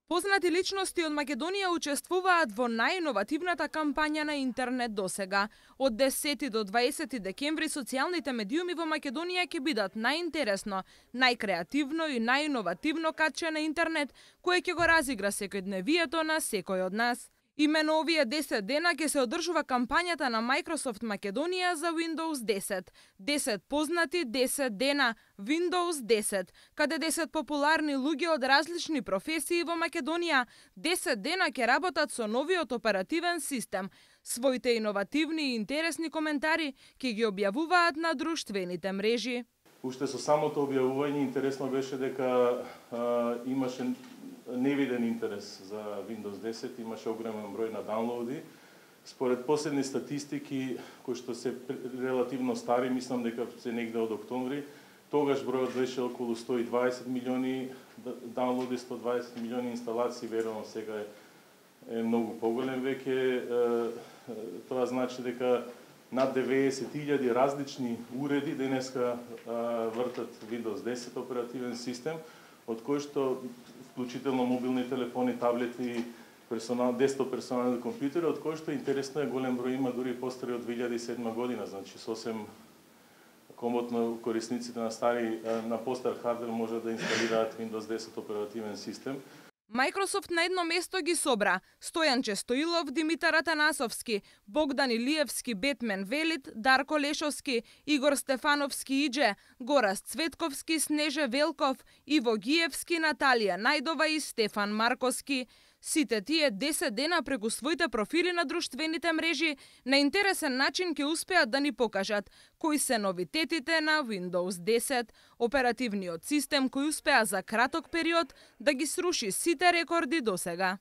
Познати личности од Македонија учествуваат во најиновативната кампања на интернет досега. Од 10 до 20 декември социјалните медиуми во Македонија ќе бидат најинтересно, најкреативно и најиновативно катче на интернет, кое ќе го разигра секојдневието на секој од нас. Имено овие 10 дена ќе се одржува кампањата на Microsoft Македонија за Windows 10. 10 познати, 10 дена, Windows 10, каде 10 популарни луѓе од различни професии во Македонија 10 дена ќе работат со новиот оперативен систем. Своите иновативни и интересни коментари ќе ги објавуваат на друштвените мрежи. Уште со самото објавување интересно беше дека имаше невиден интерес за Windows 10, имаше огромен број на даунлоуди. Според последни статистики, кои што се релативно стари, мислам дека се негде од октомври, тогаш бројот беше околу 120 милиони даунлоуди, 120 милиони инсталации, верувам сега е многу поголем веќе. Тоа значи дека над 90.000 различни уреди денеска вртат Windows 10 оперативен систем, од кој што вклучително мобилни телефони, таблети, десктоп персонални компјутери, од кој што интересно е голем број има дури постари од 2007 година, значи сосем комотно корисниците на постар хардвер може да инсталираат Windows 10 оперативен систем. Microsoft на едно место ги собра Стојанче Стоилов, Димитар Атанасовски, Богдан Илиевски, Бетмен Велит, Дарко Лешовски, Игор Стефановски Идже, Горас Цветковски, Снеже Велков, Иво Гиевски, Наталија Најдова и Стефан Марковски. Сите тие 10 дена преку своите профили на друштвените мрежи на интересен начин ќе успеат да ни покажат кои се новитетите на Windows 10, оперативниот систем кој успеа за краток период да ги сруши сите рекорди досега.